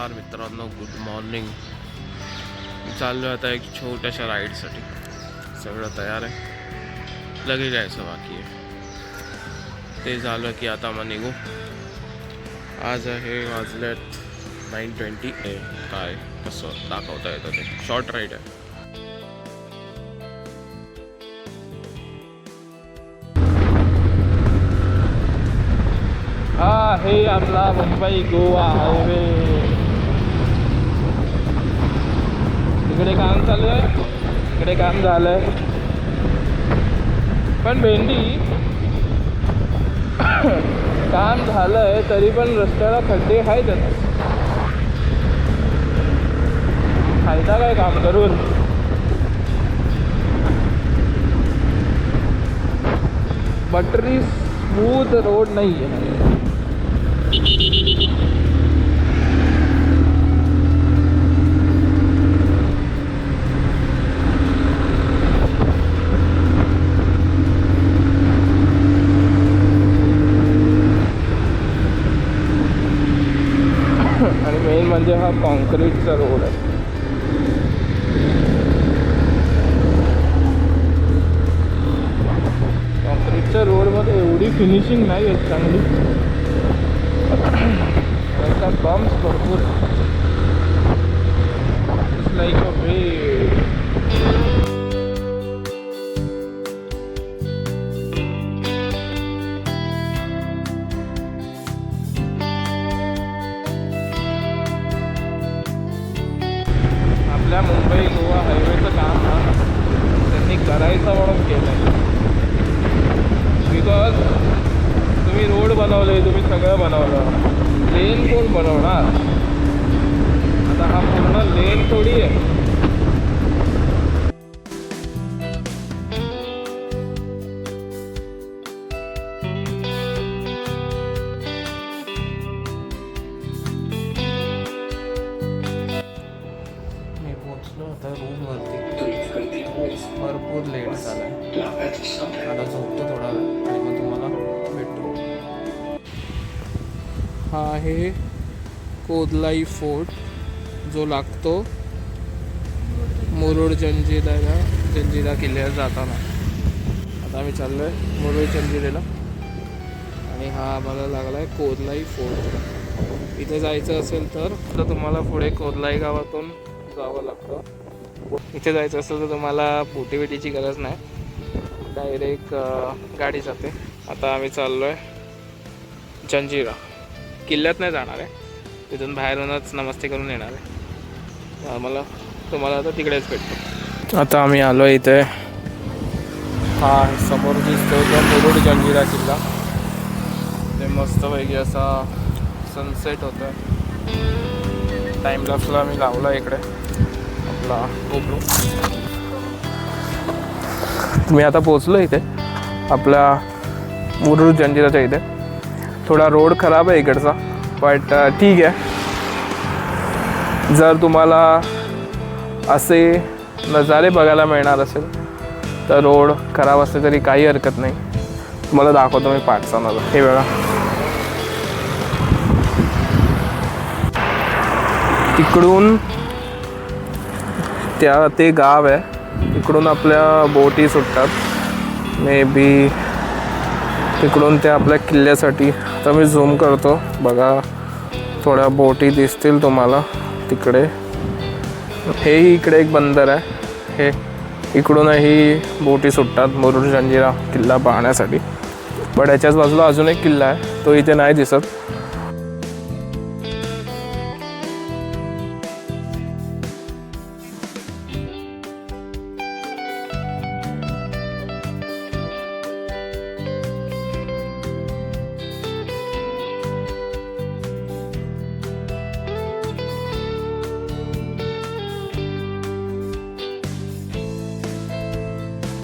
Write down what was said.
नमस्कार मित्रांनो, good morning. मी चाललो आता एक छोट्याशा राईडसाठी. सगळं तयार आहे, लगेच जायचं बाकी आहे. ते झालं की आता मग निघू. आज आहे वाजल्यात 9:20. काय कसं दाखवता येतं ते शॉर्ट राईड आहे. हा हे आपला मुंबई गोवा हायवे. इकडे काम चालू आहे, इकडे काम झालंय. पण भेंडी काम झालंय तरी पण रस्त्याला खड्डे आहेत. फायदा काय काम करून. बटरी स्मूथ रोड नाही आहे. आणि मेन म्हणजे हा कॉन्क्रीटचा रोड आहे. कॉन्क्रीटच्या रोडमध्ये एवढी फिनिशिंग नाही आहे चांगली. त्याचा बम्प्स भरपूर. इट्स लाईक अ वे. आपल्या मुंबई गोवा हायवेचं काम ना त्यांनी करायचं म्हणून केलं आहे. बिकॉज तुम्ही रोड बनवले, तुम्ही सगळं बनवलं, लेन कोण बनवणार. आता हा पूर्ण लेन थोडी आहे. मी पोचलो आता रूमवरती. भरपूर लेट झाला आहे. आता झोपतो थोडा वेळ आणि मग तुम्हाला भेटतो. हा आहे कोदलाई फोर्ट, जो लागतो मुरुड जंजिरा किल्ल्यावर जाताना. आता आम्ही चाललो आहे मुरुड जंजिरेला आणि हा आम्हाला लागला आहे कोदलाई फोर्ट. इथे जायचं असेल तर तुम्हाला पुढे कोदलाई गावातून जावं लागतं. इथे जायचं असेल तर तुम्हाला बोटीची गरज नाही, डायरेक्ट गाडी जाते. आता आम्ही चाललो आहे जंजिरा. किल्ल्यात नाही जाणार आहे, तिथून बाहेरूनच नमस्ते करून येणार आहे. तुम्हाला आता तिकडेच भेटतो. आता आम्ही आलो आहे इथे. हा समोर दिसतो तो मुरुड जंजिरा किल्ला. ते मस्तपैकी असा सनसेट होतो आहे. टाईम लॅप्सला मी लावला इकडे आपला गोप्रो. मी आता पोचलो इथे आपल्या मुरुड जंजिराच्या इथे. थोडा रोड खराब आहे इकडचा, बट ठीक आहे. जर तुम्हाला असे नजारे बघायला मिळणार असेल तर रोड खराब असले तरी काही हरकत नाही. तुम्हाला दाखवतो मी पाठचा नजारा. हे बघा, तिकडून ते गाव आहे. इकडून आपल्या बोटी सुटतात. मे बी तिकडून ते आपल्या किल्ल्यासाठी. आता मी झूम करतो, बघा थोड्या बोटी दिसतील तुम्हाला तिकडे. हे इकडे एक बंदर आहे. हे इकडूनही बोटी सुटतात मुरुड जंजिरा किल्ला पाहण्यासाठी. बट याच्याच बाजूला अजून एक किल्ला आहे, तो इथे नाही दिसत.